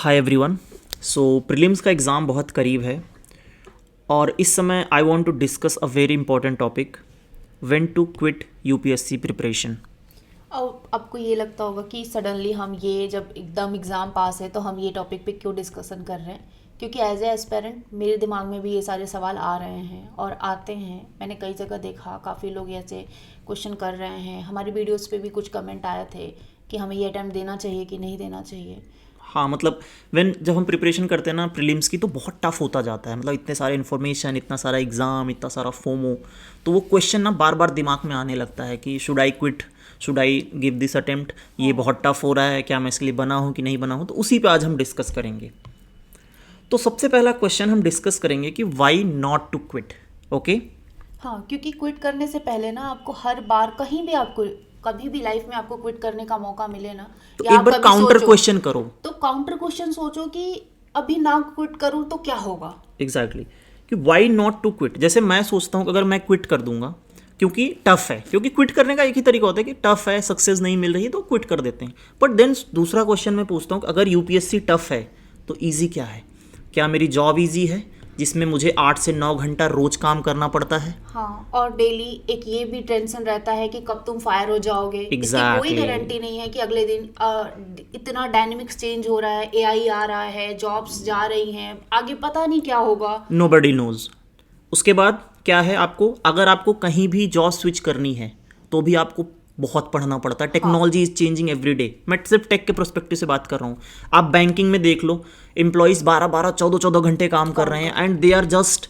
हाय everyone. So prelims का exam बहुत करीब है और इस समय I want to discuss a very important topic, when to quit UPSC preparation. अब आपको ये लगता होगा कि सडनली हम ये जब एकदम एग्ज़ाम पास है तो हम ये टॉपिक पे क्यों डिस्कशन कर रहे हैं, क्योंकि एज ए एस्पेरेंट मेरे दिमाग में भी ये सारे सवाल आ रहे हैं और आते हैं। मैंने कई जगह देखा, काफ़ी लोग ऐसे क्वेश्चन कर रहे हैं। हमारी वीडियोस पे भी कुछ कमेंट आए थे कि हमें ये अटैम्प्ट देना चाहिए कि नहीं देना चाहिए। हाँ, मतलब जब हम प्रिपरेशन करते हैं ना प्रीलिम्स की, तो बहुत टफ होता जाता है। मतलब इतने सारे इन्फॉर्मेशन, इतना सारा एग्ज़ाम, इतना सारा फोमो, तो वो क्वेश्चन ना बार बार दिमाग में आने लगता है कि should I quit, should I give this attempt, ये बहुत टफ हो रहा है, क्या मैं इसके लिए बना हूँ कि नहीं बना हूँ। तो उसी पे आज हम डिस्कस करेंगे। तो सबसे पहला क्वेश्चन हम डिस्कस करेंगे कि why not to quit. Okay, हाँ, क्योंकि क्विट करने से पहले ना आपको हर बार कहीं भी आपको कभी भी लाइफ में आपको क्विट करने का मौका मिले ना, तो या एक आप बार कभी काउंटर सोचो क्वेश्चन करो। तो काउंटर क्वेश्चन सोचो कि अभी ना क्विट करूं तो क्या होगा। एग्जैक्टली कि वाई नॉट टू क्विट। जैसे मैं सोचता हूँ कि अगर मैं क्विट कर दूंगा क्योंकि टफ है, क्योंकि क्विट करने का एक ही तरीका होता है कि टफ है, सक्सेस नहीं मिल रही है तो क्विट कर देते हैं। बट देन दूसरा क्वेश्चन मैं पूछता हूँ कि अगर यूपीएससी टफ है तो ईजी क्या है? क्या मेरी जॉब ईजी है जिसमें मुझे 8 से 9 घंटा रोज काम करना पड़ता है? हाँ, और डेली एक ये भी टेंशन रहता है कि कब तुम फायर हो जाओगे। इसकी कोई Exactly. गारंटी नहीं है कि अगले दिन इतना डायनेमिक्स चेंज हो रहा है, एआई आ रहा है, जॉब्स जा रही हैं, आगे पता नहीं क्या होगा। Nobody knows. उसके बाद क्या है, आपको अगर आपको कहीं भी जॉब स्विच करनी है तो भी आपको बहुत पढ़ना पड़ता है। Technology is changing every day. मैं सिर्फ टेक के प्रोस्पेक्टिव से बात कर रहा हूँ। आप बैंकिंग में देख लो, एम्प्लॉयज़ 12-12, 14-14 घंटे काम कर रहे हैं and they are just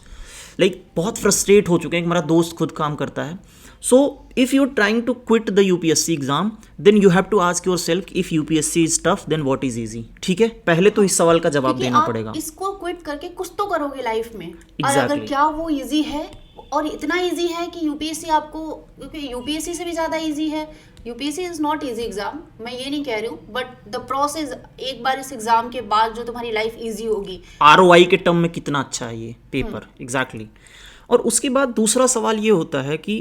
like बहुत फ्रस्ट्रेट हो चुके हैं। मेरा दोस्त खुद काम करता है। So if you are trying to quit the UPSC exam, then you have to ask yourself, if UPSC is tough then what is easy. ठीक है, पहले तो इस सवाल का जवाब क्योंकि देना आप पड़ेगा। इसको क्विट करके कुछ तो करोगे लाइफ में। और Exactly. अगर क्या वो इजी है, और इतना इजी है कि यूपीएससी आपको, क्योंकि यूपीएससी से भी ज़्यादा इजी है। UPSC is not easy exam, मैं ये नहीं कह रही हूँ, बट द प्रोसेस एक बार इस एग्जाम के बाद जो तुम्हारी लाइफ इजी होगी। आरओआई के टर्म में कितना अच्छा है ये पेपर। एग्जैक्टली। और उसके बाद दूसरा सवाल ये होता है कि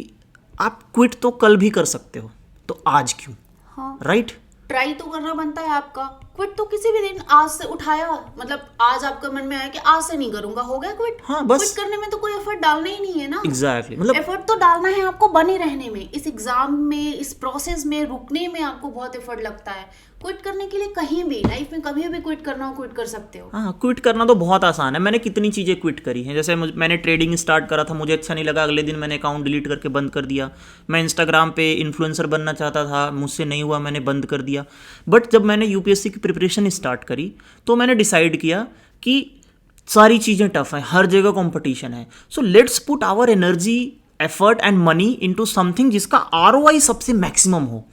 आप क्विट तो कल भी कर सकते हो, तो आज क्यों? हाँ, राइट। ट्राई तो करना बनता है आपका। क्विट तो किसी भी दिन आज से उठाया, मतलब आज आपके मन में आया कि आज से नहीं करूंगा, हो गया क्विट। हाँ, बस। क्विट करने में तो कोई एफर्ट डालना ही नहीं है ना। एग्जैक्टली, मतलब एफर्ट तो डालना है आपको बने रहने में, इस एग्जाम में, इस प्रोसेस में रुकने में आपको बहुत एफर्ट लगता है। क्विट करने के लिए कहीं भी लाइफ में कभी भी क्विट करना हो, क्विट कर सकते हो। हाँ, क्विट करना तो बहुत आसान है। मैंने कितनी चीज़ें क्विट करी हैं। जैसे मैंने ट्रेडिंग स्टार्ट करा था, मुझे अच्छा नहीं लगा, अगले दिन मैंने अकाउंट डिलीट करके बंद कर दिया। मैं इंस्टाग्राम पे इन्फ्लुएंसर बनना चाहता था, मुझसे नहीं हुआ, मैंने बंद कर दिया। बट जब मैंने यूपीएससी की प्रिपरेशन स्टार्ट करी तो मैंने डिसाइड किया कि सारी चीज़ें टफ हैं, हर जगह कंपटीशन है। So let's put our energy, effort and money into something जिसका आरओआई सबसे मैक्सिमम हो।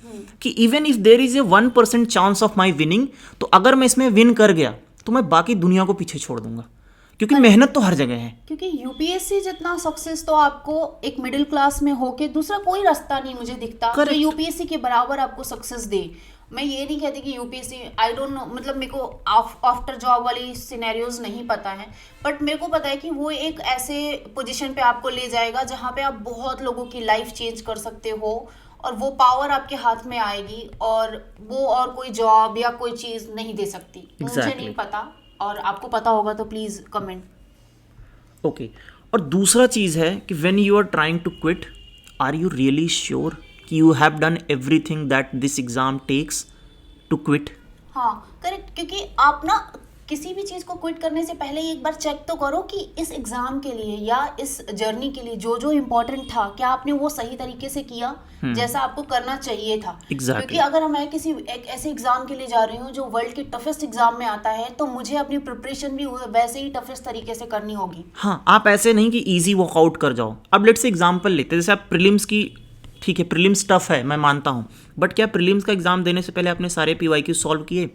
कि even if there is a 1% chance of my winning, तो अगर मैं इसमें विन कर गया तो मैं बाकी दुनिया को पीछे छोड़ दूंगा, क्योंकि मेहनत तो हर जगह है। क्योंकि यूपीएससी जितना सक्सेस तो आपको एक मिडिल क्लास में होके दूसरा कोई रास्ता नहीं मुझे दिखता जो यूपीएससी के बराबर आपको सक्सेस दे। मैं ये नहीं कहती कि यूपीएससी, आई डोंट नो, मतलब मेरे को आफ्टर जॉब वाली सिनेरियोज नहीं पता है, बट मेरे को पता है कि वो एक ऐसे पोजीशन पे आपको ले जाएगा जहाँ पे आप बहुत लोगों की लाइफ चेंज कर सकते हो, और वो पावर आपके हाथ में आएगी, और वो और कोई जॉब या कोई चीज़ नहीं दे सकती। मुझे नहीं पता, और आपको पता होगा तो प्लीज़ कमेंट। ओके। और दूसरा चीज़ है कि when you are trying to quit, are you really sure कि you have done everything that this exam takes to quit? हाँ, करेक्ट। क्योंकि आप ना किसी भी चीज़ को क्विट करने से पहले एक बार चेक तो करो कि इस एग्जाम के लिए या इस जर्नी के लिए जो जो इम्पोर्टेंट था, क्या आपने वो सही तरीके से किया जैसा आपको करना चाहिए था। Exactly. क्योंकि अगर मैं किसी एक ऐसे एग्जाम के लिए जा रही हूँ जो वर्ल्ड के टफेस्ट एग्जाम में आता है, तो मुझे अपनी प्रिपरेशन भी वैसे ही टफेस्ट तरीके से करनी होगी। हाँ, आप ऐसे नहीं कि इजी वर्कआउट कर जाओ। अब लेट्स से एग्जाम्पल लेते हैं, जैसे आप प्रीलिम्स की, ठीक है प्रीलिम्स टफ है, मैं मानता हूँ, बट क्या प्रीलिम्स का एग्जाम देने से पहले आपने सारे पीवाईक्यू सॉल्व किए?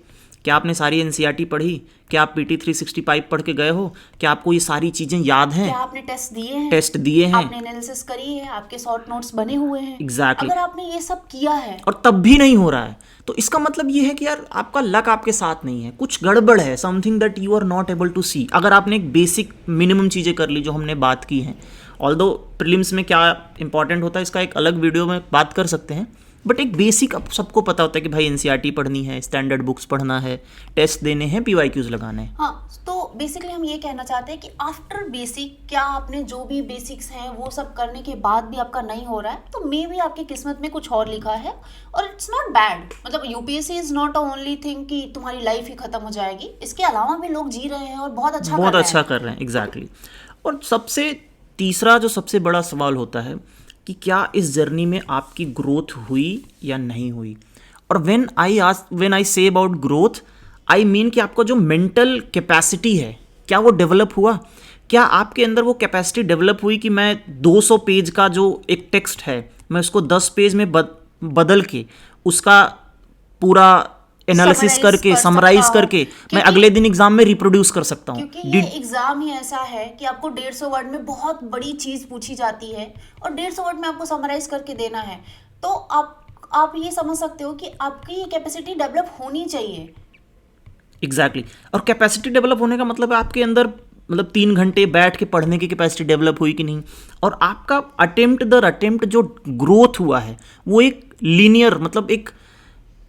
क्या आपने सारी एनसीईआरटी पढ़ी? क्या आप पीटी 365 पढ़ के गए हो? क्या आपको ये सारी चीज़ें याद हैं? क्या आपने टेस्ट दिए हैं? टेस्ट दिए हैं, आपने एनालिसिस करी है, आपके शॉर्ट नोट्स बने हुए हैं। Exactly. अगर आपने ये सब किया है और तब भी नहीं हो रहा है, तो इसका मतलब ये है कि यार आपका लक आपके साथ नहीं है, कुछ गड़बड़ है, something that you are not able to see. अगर आपने एक बेसिक मिनिमम चीज़ें कर ली जो हमने बात की हैं, ऑल्दो प्रीलिम्स में क्या इंपॉर्टेंट होता है इसका एक अलग वीडियो में बात कर सकते हैं, बट एक बेसिक अब सबको पता होता है कि भाई एनसीईआरटी पढ़नी है, स्टैंडर्ड बुक्स पढ़ना है, टेस्ट देने हैं, पीवाईक्यूज लगाने हैं। हाँ, तो बेसिकली हम ये कहना चाहते हैं कि आफ्टर बेसिक, क्या आपने जो भी बेसिक्स हैं वो सब करने के बाद भी आपका नहीं हो रहा है, तो मे भी आपकी किस्मत में कुछ और लिखा है, और इट्स नॉट बैड। मतलब UPSC is not a only thing कि तुम्हारी लाइफ ही खत्म हो जाएगी, इसके अलावा भी लोग जी रहे हैं और बहुत अच्छा कर रहे हैं। एग्जैक्टली। और सबसे तीसरा जो सबसे बड़ा सवाल होता है कि क्या इस जर्नी में आपकी ग्रोथ हुई या नहीं हुई। और when I say about growth, I mean कि आपका जो मेंटल कैपेसिटी है क्या वो डेवलप हुआ, क्या आपके अंदर वो कैपेसिटी डेवलप हुई कि मैं 200 पेज का जो एक टेक्स्ट है मैं उसको 10 पेज में बदल के उसका पूरा एनालिसिस करके समराइज करके मैं अगले दिन एग्जाम में रिप्रोड्यूस कर सकता हूँ। क्योंकि ये एग्जाम ही ऐसा है कि आपको 150 वर्ड में बहुत बड़ी चीज पूछी जाती है और 150 वर्ड में आपको समराइज करके देना है, तो आप ये समझ सकते हो कि आपकी ये कैपेसिटी डेवलप होनी चाहिए। एग्जैक्टली। और कैपेसिटी डेवलप होने का मतलब है आपके अंदर मतलब 3 घंटे बैठ के पढ़ने की कैपेसिटी डेवलप हुई कि नहीं, और आपका अटेम्प्ट दर अटेम्प्ट जो ग्रोथ हुआ है वो एक लीनियर मतलब एक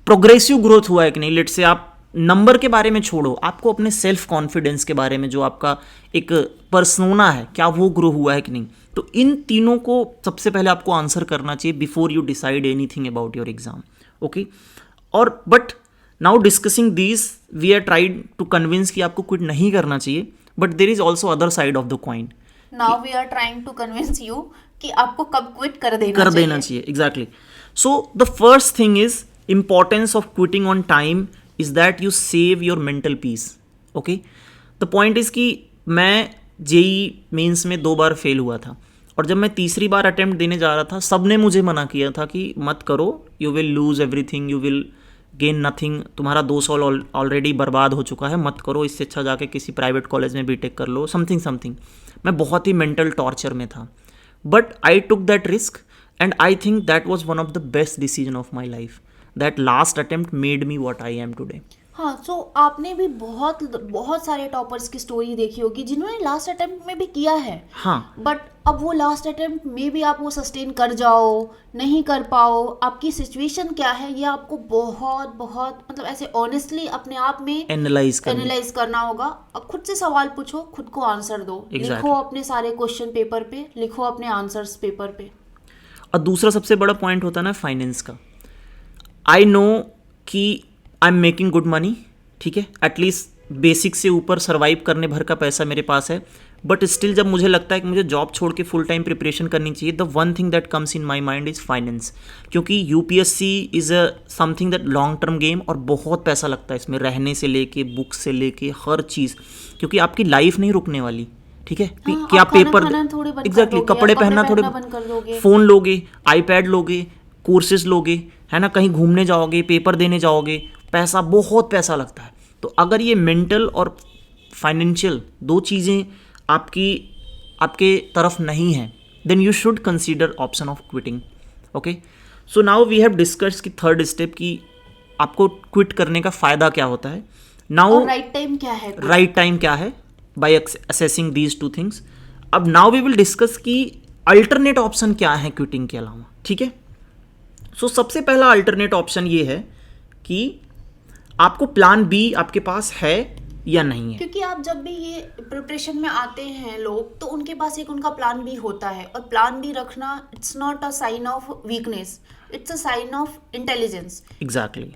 प्रोग्रेसिव ग्रोथ हुआ है कि नहीं। लेट से आप नंबर के बारे में छोड़ो, आपको अपने सेल्फ कॉन्फिडेंस के बारे में जो आपका एक पर्सोना है क्या वो ग्रो हुआ है कि नहीं। तो इन तीनों को सबसे पहले आपको आंसर करना चाहिए before you decide anything about your exam. Okay. और but now discussing this we are tried to convince कि आपको क्विट नहीं करना चाहिए, but there is also other side of the coin. Now we are trying to convince you कि आपको कब quit कर देना चाहिए। Exactly. So the first thing is importance of quitting on time is that you save your mental peace. Okay, the point is कि मैं JEE mains में 2 बार fail हुआ था, और जब मैं तीसरी बार अटेम्प्ट देने जा रहा था सबने मुझे मना किया था कि मत करो, you will lose everything, you will gain nothing, तुम्हारा 2 साल ऑलरेडी बर्बाद हो चुका है, मत करो, इससे अच्छा जाके किसी प्राइवेट कॉलेज में बीटेक कर लो, समथिंग। मैं बहुत ही मेंटल टॉर्चर में था, but I took that risk and I think that was one of the best decision of my life. That last attempt made me what I am today. हाँ, सो आपने भी बहुत सारे टॉपर्स की स्टोरी देखी होगी जिन्होंने लास्ट अटेम्प्ट में भी किया है। हाँ, बट अब वो लास्ट अटेम्प्ट में भी आप वो सस्टेन कर जाओ, नहीं कर पाओ, आपकी सिचुएशन क्या है ये आपको बहुत मतलब ऐसे ऑनेस्टली अपने आप में एनालाइज करना होगा। अब खुद से सवाल पूछो, खुद को आंसर दो। लिखो अपने सारे क्वेश्चन पेपर पे, लिखो अपने आंसर्स पेपर पे। और दूसरा सबसे बड़ा पॉइंट होता है ना फाइनेंस का। आई नो कि I am making good money, ठीक है, एटलीस्ट बेसिक से ऊपर सर्वाइव करने भर का पैसा मेरे पास है, बट स्टिल जब मुझे लगता है कि मुझे जॉब छोड़ के फुल टाइम प्रिपरेशन करनी चाहिए, the one thing that comes in my mind is finance. क्योंकि UPSC is a something that long term game, और बहुत पैसा लगता है इसमें, रहने से लेके बुक्स से लेके हर चीज़, क्योंकि आपकी लाइफ नहीं रुकने वाली, ठीक है। कि आप पेपर एग्जैक्टली कपड़े पहनना थोड़े बंद कर दोगे, फ़ोन लोगे, आईपैड लोगे, कोर्सेज लोगे, है ना, कहीं घूमने जाओगे, पेपर देने जाओगे, पैसा बहुत पैसा लगता है। तो अगर ये मेंटल और फाइनेंशियल 2 चीज़ें आपके तरफ नहीं हैं, then you should consider option of quitting. Okay, so now we have discussed की थर्ड स्टेप कि आपको क्विट करने का फ़ायदा क्या होता है। नाउ राइट टाइम क्या है बाय असेसिंग दीज 2 थिंग्स। अब नाउ वी विल डिस्कस कि अल्टरनेट ऑप्शन क्या है क्विटिंग के अलावा, ठीक है। सो सबसे पहला अल्टरनेट ऑप्शन ये है कि आपको प्लान बी आपके पास है या नहीं है। क्योंकि आप जब भी ये प्रिपरेशन में आते हैं लोग, तो उनके पास एक उनका प्लान बी होता है, और प्लान बी रखना it's not a sign of weakness, it's a sign of intelligence. Exactly,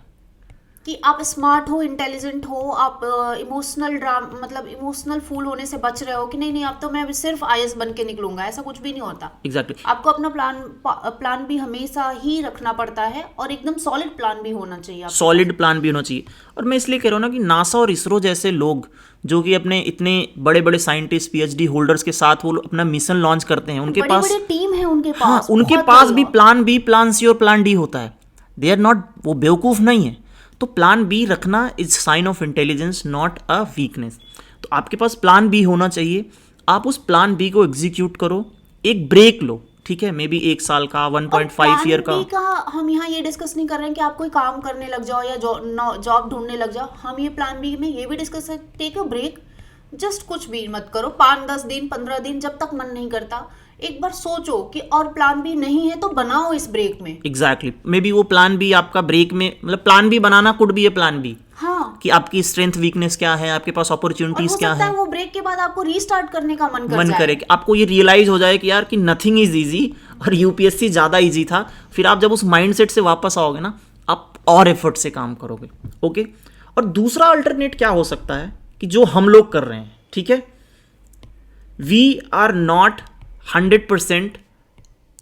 कि आप स्मार्ट हो, इंटेलिजेंट हो, आप इमोशनल फूल होने से बच रहे हो कि नहीं अब तो मैं सिर्फ आईएएस बन के निकलूंगा, ऐसा कुछ भी नहीं होता। एग्जैक्टली, आपको अपना प्लान भी हमेशा ही रखना पड़ता है, और एकदम सॉलिड प्लान भी होना चाहिए। सॉलिड प्लान भी होना चाहिए। और मैं इसलिए कह रहा हूँ ना कि नासा और इसरो जैसे लोग जो कि अपने इतने बड़े बड़े साइंटिस्ट पीएचडी होल्डर्स के साथ वो अपना मिशन लॉन्च करते हैं, उनके पास बड़ी टीम है, उनके पास हाँ, उनके पास भी प्लान बी, प्लान सी और प्लान डी होता है। दे आर नॉट, वो बेवकूफ़ नहीं है। तो प्लान बी रखना is sine of intelligence, not a weakness. तो आपके पास प्लान बी होना चाहिए, आप उस प्लान बी को एग्जीक्यूट करो, एक ब्रेक लो, ठीक है, मे बी 1 साल का, 1.5 ईयर का। हम यहाँ ये डिस्कस नहीं कर रहे हैं कि आप कोई काम करने लग जाओ या जॉब ढूंढने लग जाओ। हम ये प्लान बी में ये भी डिस्कस है, टेक अ ब्रेक, जस्ट कुछ भी मत करो, 5-10 दिन 15 दिन, जब तक मन नहीं करता एक बार सोचो कि और प्लान बी नहीं है तो बनाओ इस ब्रेक में। एग्जैक्टली, मे बी वो प्लान बी आपका ब्रेक में, मतलब प्लान बी बनाना could be a plan B, हाँ, कि आपकी स्ट्रेंथ वीकनेस क्या है, आपके पास और अपॉर्चुनिटीज हो क्या सकता है। है वो ब्रेक के बाद आपको रीस्टार्ट करने का मन मन जाए। करे कि आपको ये रियलाइज हो जाए कि यार कि नथिंग इज इजी और यूपीएससी ज़्यादा इजी था। फिर आप जब उस माइंडसेट से वापस आओगे ना, आप और एफर्ट से काम करोगे। ओके, और दूसरा अल्टरनेट क्या हो सकता है कि जो हम लोग कर रहे हैं, ठीक है, we are not 100%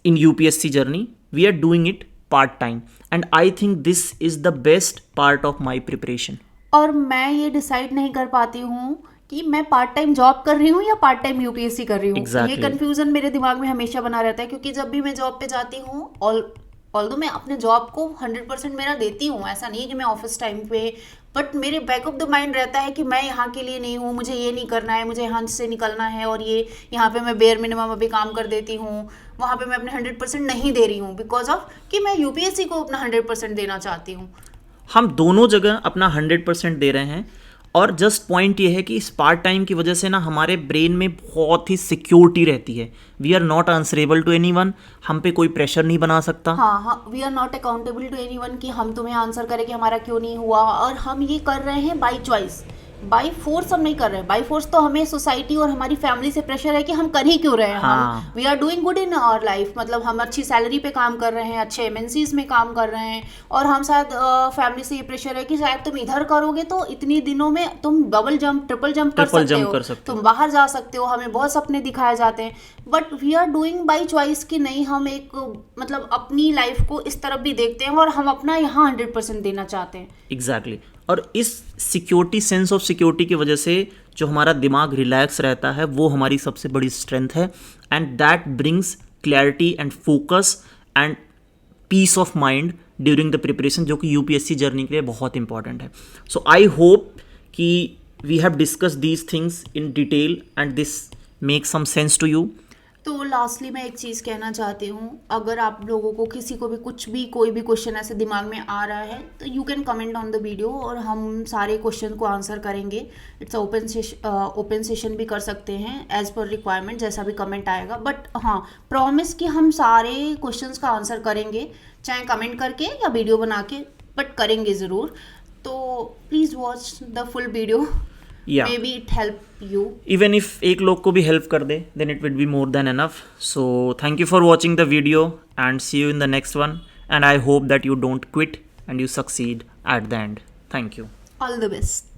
in UPSC journey, we are doing it part time, and I think this is the best part of my preparation. और मैं ये डिसाइड नहीं कर पाती हूँ कि मैं पार्ट टाइम जॉब कर रही हूँ या पार्ट टाइम यूपीएससी कर रही हूँ। Exactly. ये कंफ्यूजन मेरे दिमाग में हमेशा बना रहता है, क्योंकि जब भी मैं जॉब पे जाती हूँ, ऑल्दो मैं अपने जॉब को 100% मेरा देती हूँ, ऐसा नहीं है कि मैं ऑफिस टाइम पे, बट मेरे बैक ऑफ द माइंड रहता है कि मैं यहाँ के लिए नहीं हूँ, मुझे ये नहीं करना है, मुझे यहाँ से निकलना है, और ये यहाँ पे मैं बेयर मिनिमम अभी काम कर देती हूँ, वहाँ पे मैं अपने 100% नहीं दे रही हूँ, बिकॉज ऑफ कि मैं यूपीएससी को अपना 100% देना चाहती हूँ। हम दोनों जगह अपना 100% दे रहे हैं, और जस्ट पॉइंट ये है कि इस पार्ट टाइम की वजह से ना हमारे ब्रेन में बहुत ही सिक्योरिटी रहती है। We are not answerable to anyone, हम पे कोई प्रेशर नहीं बना सकता। हाँ, we are not accountable to anyone कि हम तुम्हें आंसर करें कि हमारा क्यों नहीं हुआ, और हम ये कर रहे हैं बाई चॉइस, बाई फोर्स हम नहीं कर रहे हैं। बाई फोर्स तो हमें सोसाइटी और हमारी फैमिली से प्रेशर है कि हम कर ही क्यों रहे हैं। हाँ। हम we are doing good in our life, मतलब हम अच्छी सैलरी पे काम कर रहे हैं, अच्छे एमएनसीज में काम कर रहे हैं, और हम शायद फैमिली से ये प्रेशर है कि शायद तुम इधर करोगे तो इतनी दिनों में तुम डबल जंप ट्रिपल जंप कर सकते हो, तुम बाहर जा सकते हो, हमें बहुत सपने दिखाए जाते हैं। But we are doing by choice कि नहीं, हम एक मतलब अपनी लाइफ को इस तरफ भी देखते हैं और हम अपना यहाँ 100% देना चाहते हैं। एग्जैक्टली, और इस सिक्योरिटी, सेंस ऑफ सिक्योरिटी की वजह से जो हमारा दिमाग रिलैक्स रहता है, वो हमारी सबसे बड़ी स्ट्रेंथ है, and that brings clarity and focus and peace of mind during the preparation, जो कि यूपीएससी जर्नी के लिए बहुत इंपॉर्टेंट है। सो आई होप कि we have discuss these things in detail and this make some sense to you. तो lastly मैं एक चीज़ कहना चाहती हूँ, अगर आप लोगों को किसी को भी कुछ भी कोई भी क्वेश्चन ऐसे दिमाग में आ रहा है तो you can comment on the video, और हम सारे क्वेश्चन को आंसर करेंगे। इट्स ओपन सेशन भी कर सकते हैं एज पर रिक्वायरमेंट, जैसा भी कमेंट आएगा। बट हाँ, प्रॉमिस कि हम सारे क्वेश्चंस का आंसर करेंगे, चाहे कमेंट करके या वीडियो बना के, बट करेंगे ज़रूर। तो please watch the full video, maybe it help you. Even if एक लोग को भी हेल्प कर दे, then it would be more than enough. So thank you for watching the video and see you in the next one. And I hope that you don't quit and you succeed at the end. Thank you. All the best.